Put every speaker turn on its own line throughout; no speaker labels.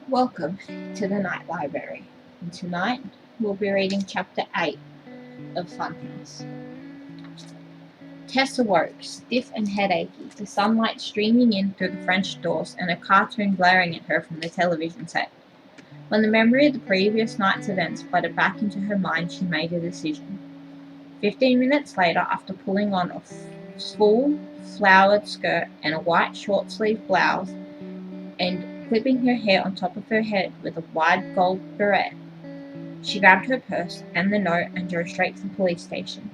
Welcome to the Night Library, and tonight we'll be reading Chapter 8 of Funhouse. Tess awoke, stiff and headachy, the sunlight streaming in through the French doors and a cartoon glaring at her from the television set. When the memory of the previous night's events flooded back into her mind, she made a decision. 15 minutes later, after pulling on a full flowered skirt and a white short-sleeved blouse, and clipping her hair on top of her head with a wide gold beret, she grabbed her purse and the note and drove straight to the police station.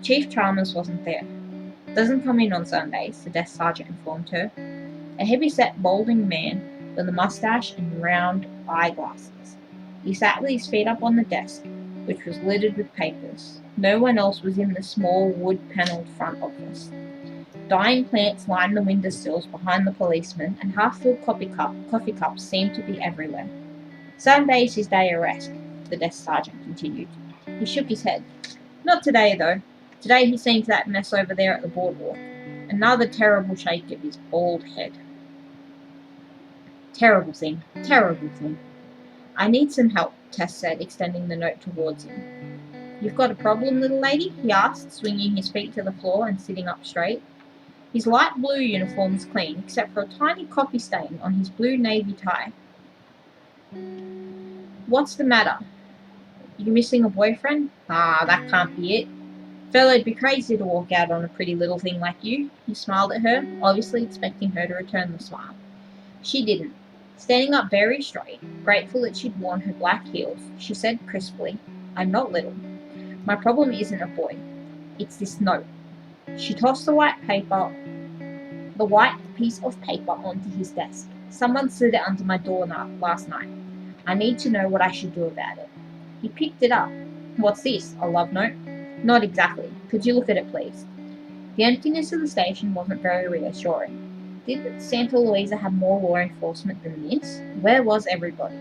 Chief Chalmers wasn't there. Doesn't come in on Sundays, the desk sergeant informed her. A heavy-set, balding man with a mustache and round eyeglasses. He sat with his feet up on the desk, which was littered with papers. No one else was in the small, wood-panelled front office. Dying plants lined the windowsills behind the policeman, and half-filled coffee cups seemed to be everywhere. Sunday's his day of rest, the desk sergeant continued. He shook his head. Not today, though. Today he's seen to that mess over there at the boardwalk. Another terrible shake of his bald head. Terrible thing. I need some help, Tess said, extending the note towards him. You've got a problem, little lady? He asked, swinging his feet to the floor and sitting up straight. His light blue uniform was clean, except for a tiny coffee stain on his blue navy tie. What's the matter? You missing a boyfriend? Ah, that can't be it. Fellow'd be crazy to walk out on a pretty little thing like you. He smiled at her, obviously expecting her to return the smile. She didn't. Standing up very straight, grateful that she'd worn her black heels, she said crisply, I'm not little. My problem isn't a boy. It's this note. She tossed the white piece of paper onto his desk. Someone slid it under my door last night. I need to know what I should do about it. He picked it up. What's this? A love note? Not exactly. Could you look at it, please? The emptiness of the station wasn't very reassuring. Didn't Santa Luisa have more law enforcement than this? Where was everybody?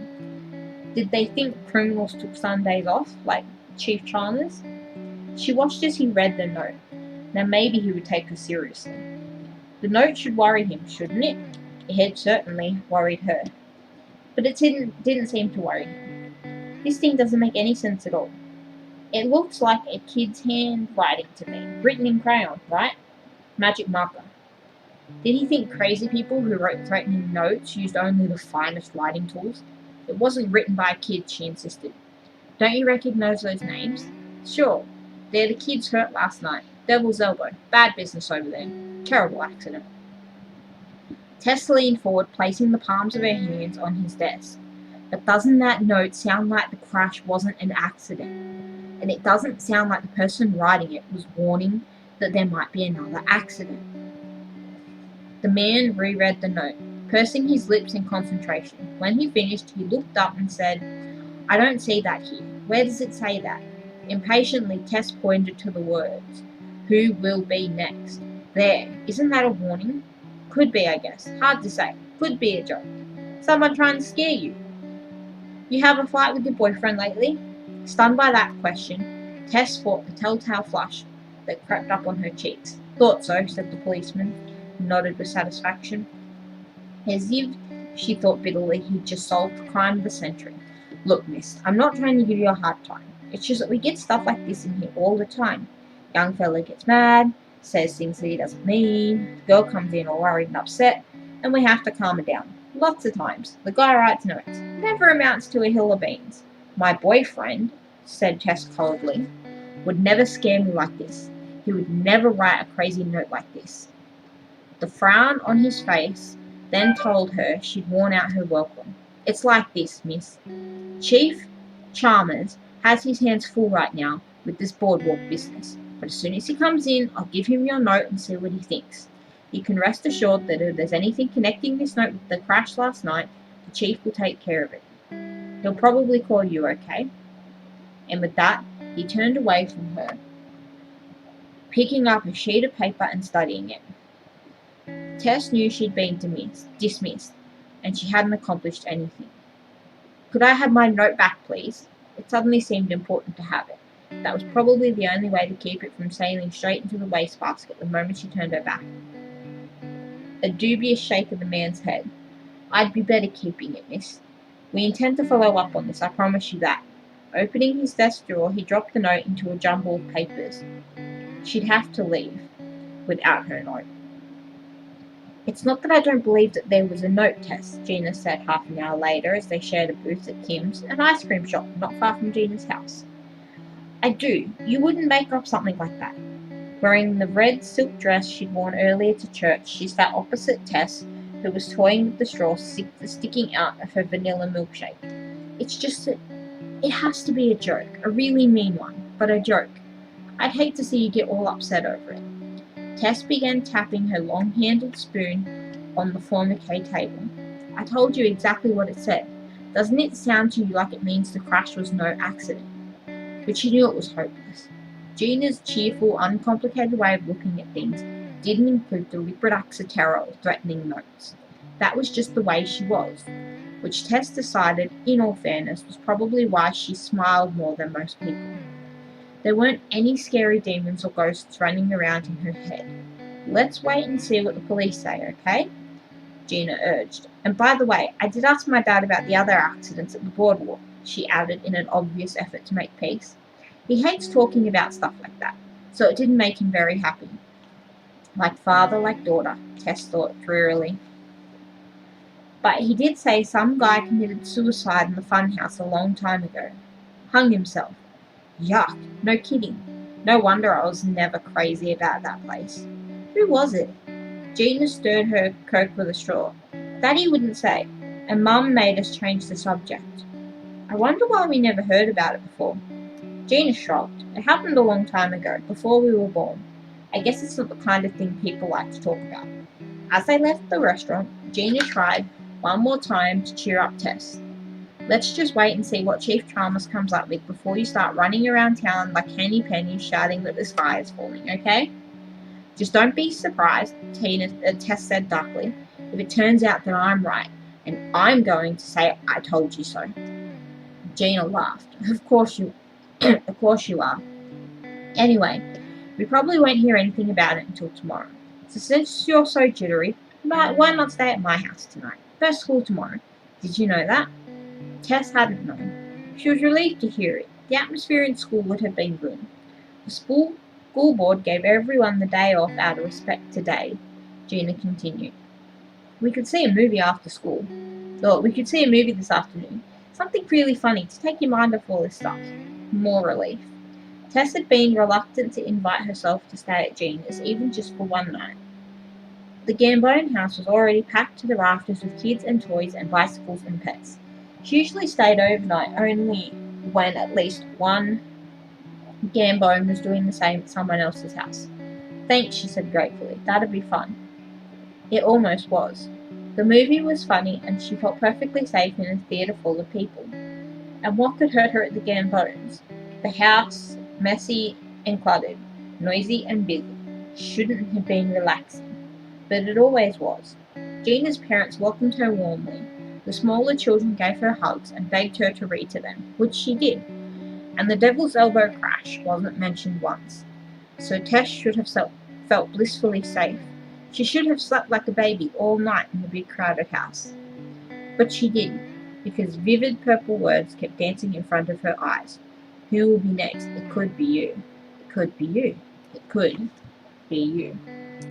Did they think criminals took Sundays off, like Chief Chalmers? She watched as he read the note. Now maybe he would take her seriously. The note should worry him, shouldn't it? It had certainly worried her. But it didn't seem to worry him. This thing doesn't make any sense at all. It looks like a kid's handwriting to me, written in crayon, right? Magic marker. Did he think crazy people who wrote threatening notes used only the finest writing tools? It wasn't written by a kid, she insisted. Don't you recognize those names? Sure. They're the kids hurt last night. Devil's Elbow. Bad business over there. Terrible accident. Tess leaned forward, placing the palms of her hands on his desk. But doesn't that note sound like the crash wasn't an accident? And it doesn't sound like the person writing it was warning that there might be another accident. The man reread the note, pursing his lips in concentration. When he finished, he looked up and said, I don't see that here. Where does it say that? Impatiently, Tess pointed to the words, Who will be next? There. Isn't that a warning? Could be, I guess. Hard to say. Could be a joke. Someone trying to scare you. You have a fight with your boyfriend lately? Stunned by that question, Tess fought the telltale flush that crept up on her cheeks. Thought so, said the policeman, and nodded with satisfaction. As if, she thought bitterly, he'd just solved the crime of the century. Look, miss, I'm not trying to give you a hard time. It's just that we get stuff like this in here all the time. Young fella gets mad, says things that he doesn't mean, the girl comes in all worried and upset, and we have to calm her down. Lots of times. The guy writes notes. Never amounts to a hill of beans. My boyfriend, said Tess coldly, would never scare me like this. He would never write a crazy note like this. The frown on his face then told her she'd worn out her welcome. It's like this, miss. Chief Chalmers has his hands full right now with this boardwalk business. But as soon as he comes in, I'll give him your note and see what he thinks. You can rest assured that if there's anything connecting this note with the crash last night, the chief will take care of it. He'll probably call you, okay? And with that, he turned away from her, picking up a sheet of paper and studying it. Tess knew she'd been dismissed, and she hadn't accomplished anything. Could I have my note back, please? It suddenly seemed important to have it. That was probably the only way to keep it from sailing straight into the wastebasket the moment she turned her back. A dubious shake of the man's head. I'd be better keeping it, miss. We intend to follow up on this, I promise you that. Opening his desk drawer, he dropped the note into a jumble of papers. She'd have to leave without her note. It's not that I don't believe that there was a note, Tess, Gina said half an hour later as they shared a booth at Kim's, an ice cream shop not far from Gina's house. I do. You wouldn't make up something like that. Wearing the red silk dress she'd worn earlier to church, she sat opposite Tess, who was toying with the straw sticking out of her vanilla milkshake. It's just that it has to be a joke, a really mean one, but a joke. I'd hate to see you get all upset over it. Tess began tapping her long-handled spoon on the formique table. I told you exactly what it said. Doesn't it sound to you like it means the crash was no accident? But she knew it was hopeless. Gina's cheerful, uncomplicated way of looking at things didn't include deliberate acts of terror or threatening notes. That was just the way she was, which Tess decided, in all fairness, was probably why she smiled more than most people. There weren't any scary demons or ghosts running around in her head. Let's wait and see what the police say, okay? Gina urged. And by the way, I did ask my dad about the other accidents at the boardwalk, she added in an obvious effort to make peace. He hates talking about stuff like that, so it didn't make him very happy. Like father, like daughter, Tess thought drearily. But he did say some guy committed suicide in the Funhouse a long time ago. Hung himself. Yuck, no kidding. No wonder I was never crazy about that place. Who was it? Gina stirred her Coke with a straw. Daddy wouldn't say, and Mum made us change the subject. I wonder why we never heard about it before. Gina shrugged. It happened a long time ago, before we were born. I guess it's not the kind of thing people like to talk about. As they left the restaurant, Gina tried one more time to cheer up Tess. Let's just wait and see what Chief Chalmers comes up with before you start running around town like Henny Penny shouting that the sky is falling, okay? Just don't be surprised, Tess said darkly, if it turns out that I'm right, and I'm going to say I told you so. Gina laughed. Of course you are. Anyway, we probably won't hear anything about it until tomorrow. So since you're so jittery, why not stay at my house tonight? First school tomorrow. Did you know that? Tess hadn't known. She was relieved to hear it. The atmosphere in school would have been good. The school board gave everyone the day off out of respect today, Gina continued. We could see a movie after school. We could see a movie this afternoon. Something really funny to take your mind off all this stuff. More relief. Tess had been reluctant to invite herself to stay at Gina's, even just for one night. The Gambone house was already packed to the rafters with kids and toys and bicycles and pets. She usually stayed overnight only when at least one Gambone was doing the same at someone else's house. Thanks, she said gratefully. That'd be fun. It almost was. The movie was funny and she felt perfectly safe in a theatre full of people. And what could hurt her at the Gambones? The house, messy and cluttered, noisy and busy, shouldn't have been relaxing. But it always was. Gina's parents welcomed her warmly. The smaller children gave her hugs and begged her to read to them, which she did. And the Devil's Elbow crash wasn't mentioned once. So Tess should have felt blissfully safe. She should have slept like a baby all night in the big crowded house. But she didn't, because vivid purple words kept dancing in front of her eyes. Who will be next? It could be you. It could be you. It could be you.